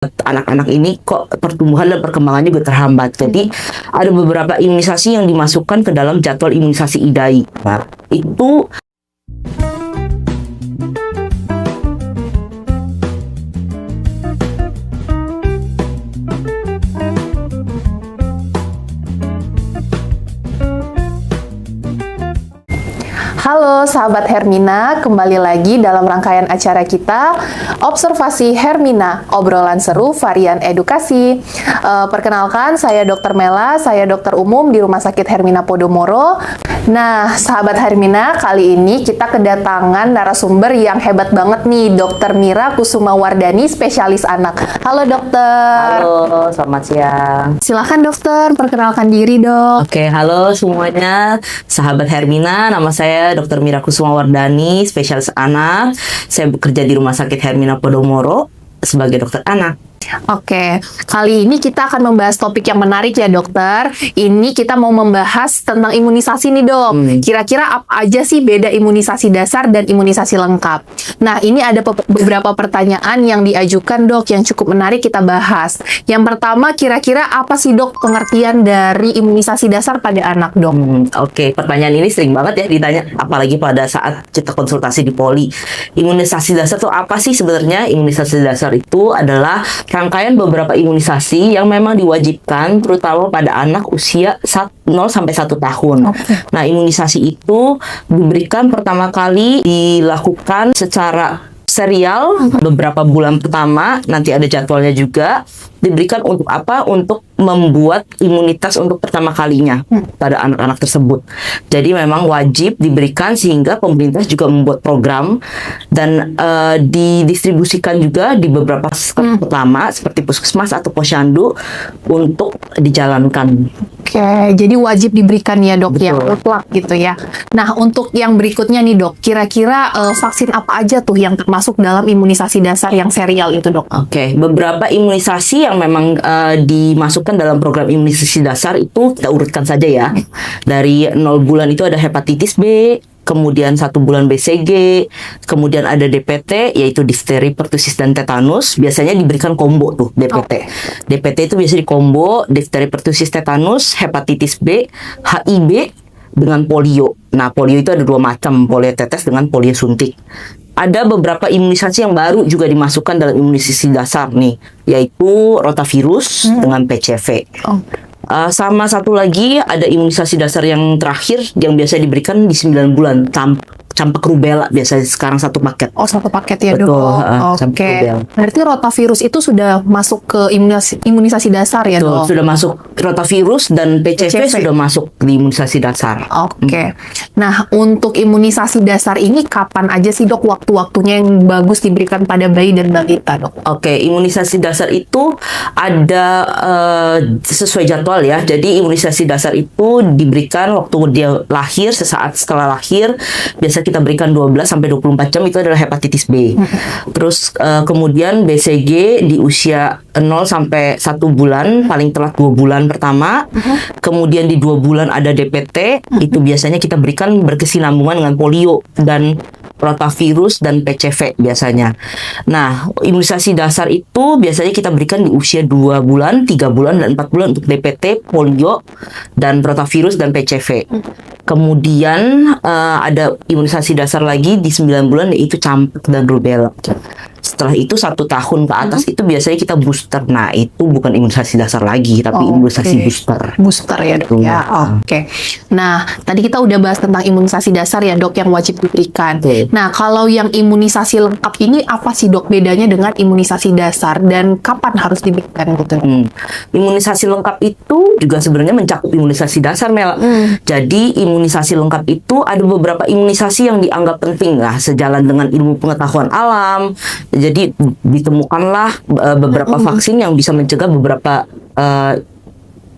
anak-anak ini kok pertumbuhan dan perkembangannya juga terhambat. Jadi ada beberapa imunisasi yang dimasukkan ke dalam jadwal imunisasi IDAI. Nah, itu Halo sahabat Hermina, kembali lagi dalam rangkaian acara kita Observasi Hermina, obrolan seru varian edukasi. Perkenalkan, saya Dr. Mela, saya dokter umum di Rumah Sakit Hermina Podomoro. Nah, sahabat Hermina, kali ini kita kedatangan narasumber yang hebat banget nih, Dr. Mira Kusuma Wardani, spesialis anak. Halo dokter. halo, selamat siang. Silahkan dokter, perkenalkan diri dok. Oke, halo semuanya, sahabat Hermina. Nama saya Dr. Mira Kusuma Wardani, spesialis anak. Saya bekerja di Rumah Sakit Hermina Podomoro sebagai dokter anak. Oke, kali ini kita akan membahas topik yang menarik ya dokter. Ini kita mau membahas tentang imunisasi nih dok. Kira-kira apa aja sih beda imunisasi dasar dan imunisasi lengkap? Nah, ini ada beberapa pertanyaan yang diajukan dok yang cukup menarik kita bahas. Yang pertama, kira-kira apa sih dok pengertian dari imunisasi dasar pada anak dok? Oke, pertanyaan ini sering banget ya ditanya, apalagi pada saat kita konsultasi di poli. Imunisasi dasar itu apa sih sebenarnya? Imunisasi dasar itu adalah rangkaian beberapa imunisasi yang memang diwajibkan terutama pada anak usia 0 sampai 1 tahun. Nah, imunisasi itu diberikan pertama kali dilakukan secara serial beberapa bulan pertama, nanti ada jadwalnya juga. Diberikan untuk apa? Untuk membuat imunitas untuk pertama kalinya pada anak-anak tersebut. Jadi memang wajib diberikan sehingga pemerintah juga membuat program dan didistribusikan juga di beberapa pertama seperti puskesmas atau posyandu untuk dijalankan. Oke, jadi wajib diberikan ya dok, yang mutlak gitu ya. Nah, untuk yang berikutnya nih dok, kira-kira vaksin apa aja tuh yang termasuk dalam imunisasi dasar yang serial itu dok? Oke, beberapa imunisasi yang memang dimasukkan dalam program imunisasi dasar itu kita urutkan saja ya. Dari 0 bulan itu ada hepatitis B, kemudian 1 bulan BCG, kemudian ada DPT, yaitu difteri, pertusis, dan tetanus. Biasanya diberikan combo tuh DPT. DPT itu biasanya di combo, difteri, pertusis, tetanus, hepatitis B, HIV, dengan polio. Nah, polio itu ada 2 macam, polio tetes dengan polio suntik. Ada beberapa imunisasi yang baru juga dimasukkan dalam imunisasi dasar nih, yaitu rotavirus dengan PCV. Sama satu lagi ada imunisasi dasar yang terakhir yang biasa diberikan di 9 bulan, campak rubella biasanya sekarang 1 paket. Oh, 1 paket ya Betul, dok. Oke. Berarti rotavirus itu sudah masuk ke imunisasi dasar ya Betul, dok? sudah masuk rotavirus dan PCV sudah masuk di imunisasi dasar. Oke. Nah, untuk imunisasi dasar ini kapan aja sih dok waktu-waktunya yang bagus diberikan pada bayi dan balita dok? Oke, imunisasi dasar itu ada sesuai jadwal ya. Jadi imunisasi dasar itu diberikan waktu dia lahir, sesaat setelah lahir. Biasa kita berikan 12 sampai 24 jam, itu adalah hepatitis B. Terus kemudian BCG di usia 0 sampai 1 bulan, paling telat 2 bulan pertama. Kemudian di 2 bulan ada DPT, itu biasanya kita berikan berkesinambungan dengan polio dan rotavirus dan PCV biasanya. Nah, imunisasi dasar itu biasanya kita berikan di usia 2 bulan, 3 bulan, dan 4 bulan untuk DPT, polio, dan rotavirus dan PCV. Kemudian ada imunisasi dasar lagi di 9 bulan, yaitu campak dan rubella. Setelah itu 1 tahun ke atas itu biasanya kita booster. Nah, itu bukan imunisasi dasar lagi, tapi imunisasi booster. Booster ya dok ya. Oke. Nah, tadi kita udah bahas tentang imunisasi dasar ya dok yang wajib diberikan. Nah, kalau yang imunisasi lengkap ini apa sih dok bedanya dengan imunisasi dasar dan kapan harus diberikan gitu? Imunisasi lengkap itu juga sebenarnya mencakup imunisasi dasar, Mel. Jadi imunisasi lengkap itu ada beberapa imunisasi yang dianggap penting lah sejalan dengan ilmu pengetahuan alam. Jadi ditemukanlah beberapa vaksin yang bisa mencegah beberapa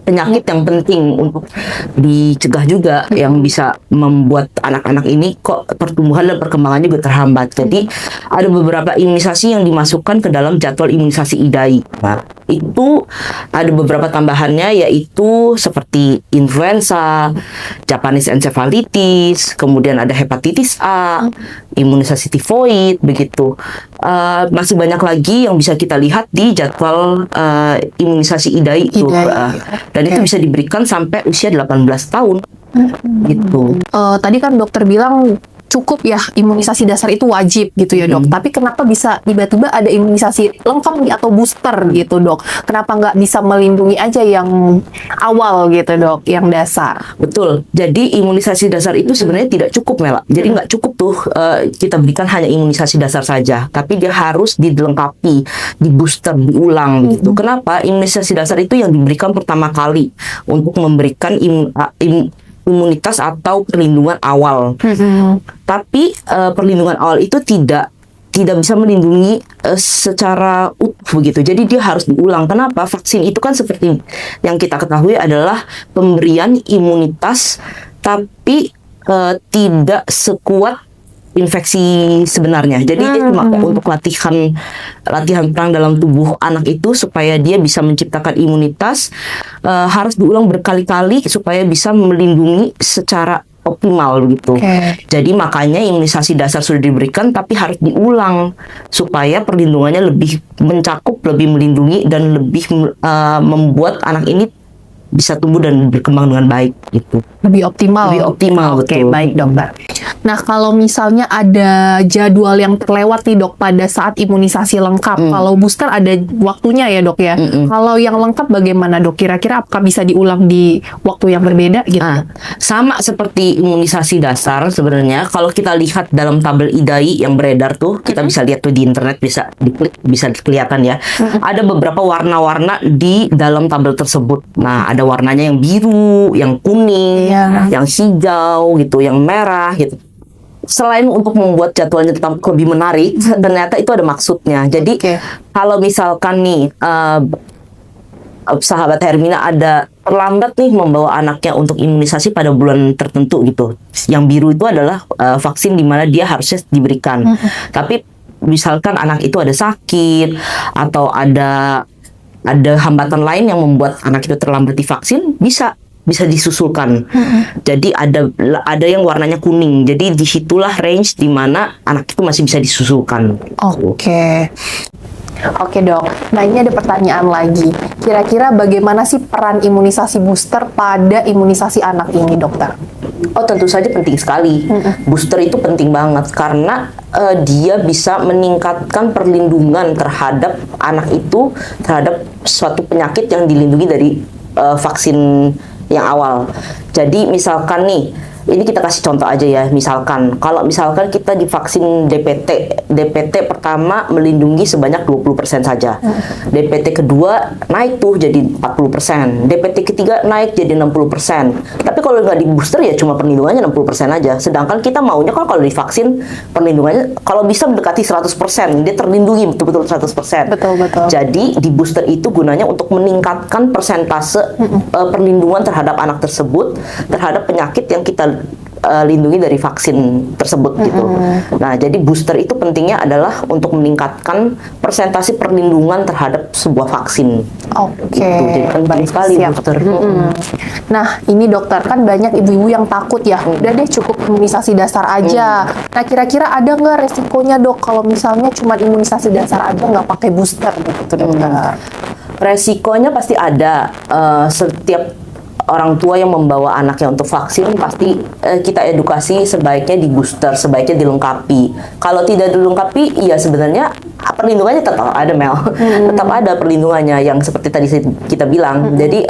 penyakit yang penting untuk dicegah juga, yang bisa membuat anak-anak ini kok pertumbuhan dan perkembangannya juga terhambat. Jadi ada beberapa imunisasi yang dimasukkan ke dalam jadwal imunisasi IDAI. Nah, itu ada beberapa tambahannya, yaitu seperti influenza, Japanese encephalitis, kemudian ada hepatitis A, imunisasi tifoid, begitu. Masih banyak lagi yang bisa kita lihat di jadwal imunisasi IDAI itu. Dan itu bisa diberikan sampai usia 18 tahun. Gitu. Tadi kan dokter bilang cukup ya imunisasi dasar itu wajib gitu ya dok. Tapi kenapa bisa tiba-tiba ada imunisasi lengkap nih atau booster gitu dok? Kenapa nggak bisa melindungi aja yang awal gitu dok, yang dasar? Betul. Jadi imunisasi dasar itu sebenarnya tidak cukup, Mela. Jadi nggak cukup tuh kita berikan hanya imunisasi dasar saja, tapi dia harus dilengkapi, di booster, diulang gitu. Kenapa? Imunisasi dasar itu yang diberikan pertama kali untuk memberikan imunitas atau perlindungan awal. Tapi perlindungan awal itu tidak bisa melindungi secara utuh begitu. Jadi dia harus diulang. Kenapa? Vaksin itu kan seperti yang kita ketahui adalah pemberian imunitas, tapi tidak sekuat infeksi sebenarnya. Jadi dia cuma untuk latihan perang dalam tubuh anak itu supaya dia bisa menciptakan imunitas, harus diulang berkali-kali supaya bisa melindungi secara optimal begitu. Jadi makanya imunisasi dasar sudah diberikan tapi harus diulang supaya perlindungannya lebih mencakup, lebih melindungi dan lebih membuat anak ini bisa tumbuh dan berkembang dengan baik gitu. Lebih optimal. Lebih optimal, betul. Baik dokter. Nah, kalau misalnya ada jadwal yang terlewat nih dok pada saat imunisasi lengkap, kalau booster ada waktunya ya dok ya. Kalau yang lengkap bagaimana dok? Kira-kira apakah bisa diulang di waktu yang berbeda gitu? Sama seperti imunisasi dasar sebenarnya. Kalau kita lihat dalam tabel IDAI yang beredar tuh, kita bisa lihat tuh di internet, bisa diklik, bisa kelihatan ya. Ada beberapa warna-warna di dalam tabel tersebut. Nah, ada warnanya yang biru, yang kuning, yang hijau gitu, yang merah gitu. Selain untuk membuat jadwalnya tetap lebih menarik, ternyata itu ada maksudnya. Jadi kalau misalkan nih sahabat Hermina ada terlambat nih membawa anaknya untuk imunisasi pada bulan tertentu gitu. Yang biru itu adalah vaksin di mana dia harusnya diberikan. Tapi misalkan anak itu ada sakit atau ada hambatan lain yang membuat anak itu terlambat divaksin, bisa disusulkan. Jadi ada yang warnanya kuning. Jadi disitulah range di mana anak itu masih bisa disusulkan. Oke dok. Nah ini ada pertanyaan lagi. Kira-kira bagaimana sih peran imunisasi booster pada imunisasi anak ini dokter? Oh tentu saja penting sekali. Booster itu penting banget karena dia bisa meningkatkan perlindungan terhadap anak itu terhadap suatu penyakit yang dilindungi dari vaksin yang awal. Jadi misalkan nih, ini kita kasih contoh aja ya. Misalkan, kalau misalkan kita divaksin DPT pertama melindungi sebanyak 20% saja. DPT kedua naik tuh jadi 40%. DPT ketiga naik jadi 60%. Tapi kalau nggak di booster ya cuma perlindungannya 60% aja. Sedangkan kita maunya kan kalau divaksin perlindungannya kalau bisa mendekati 100%. Dia terlindungi betul-betul 100%. Betul. Jadi di booster itu gunanya untuk meningkatkan persentase perlindungan terhadap anak tersebut terhadap penyakit yang kita lindungi dari vaksin tersebut gitu. Nah, jadi booster itu pentingnya adalah untuk meningkatkan persentase perlindungan terhadap sebuah vaksin. Gitu. Jadi penting sekali booster. Nah, ini dokter, kan banyak ibu-ibu yang takut ya. Udah deh cukup imunisasi dasar aja. Nah, kira-kira ada nggak resikonya dok kalau misalnya cuma imunisasi dasar aja nggak pakai booster gitu dokter? Resikonya pasti ada. Setiap orang tua yang membawa anaknya untuk vaksin pasti kita edukasi sebaiknya di booster, sebaiknya dilengkapi. Kalau tidak dilengkapi, ya sebenarnya perlindungannya tetap ada, Mel. Tetap ada perlindungannya yang seperti tadi kita bilang. Jadi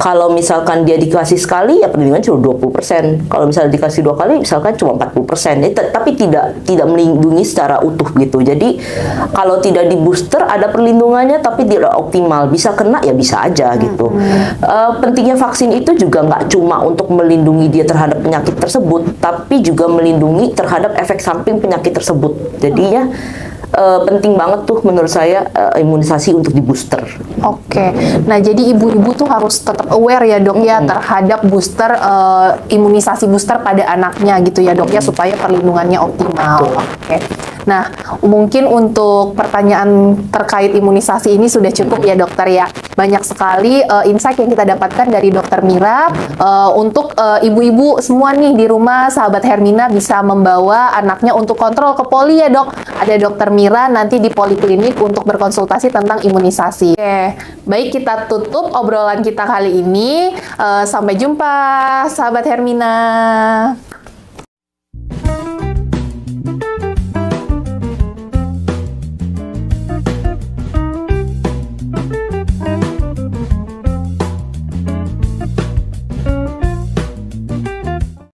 kalau misalkan dia dikasih sekali, ya perlindungannya cuma 20%. Kalau misalnya dikasih 2 kali, misalkan cuma 40%. Tapi tidak melindungi secara utuh gitu. Jadi kalau tidak di booster ada perlindungannya, tapi tidak optimal. Bisa kena ya bisa aja gitu. Pentingnya vaksin itu juga nggak cuma untuk melindungi dia terhadap penyakit tersebut, tapi juga melindungi terhadap efek samping penyakit tersebut. Jadinya penting banget tuh menurut saya imunisasi untuk di booster. Nah jadi ibu-ibu tuh harus tetap aware ya dok ya terhadap booster, imunisasi booster pada anaknya gitu ya dok ya supaya perlindungannya optimal. Nah, mungkin untuk pertanyaan terkait imunisasi ini sudah cukup ya dokter ya. Banyak sekali insight yang kita dapatkan dari dokter Mira. Untuk ibu-ibu semua nih di rumah, sahabat Hermina bisa membawa anaknya untuk kontrol ke poli ya dok. Ada dokter Mira nanti di poliklinik untuk berkonsultasi tentang imunisasi. Oke, baik kita tutup obrolan kita kali ini. Sampai jumpa sahabat Hermina.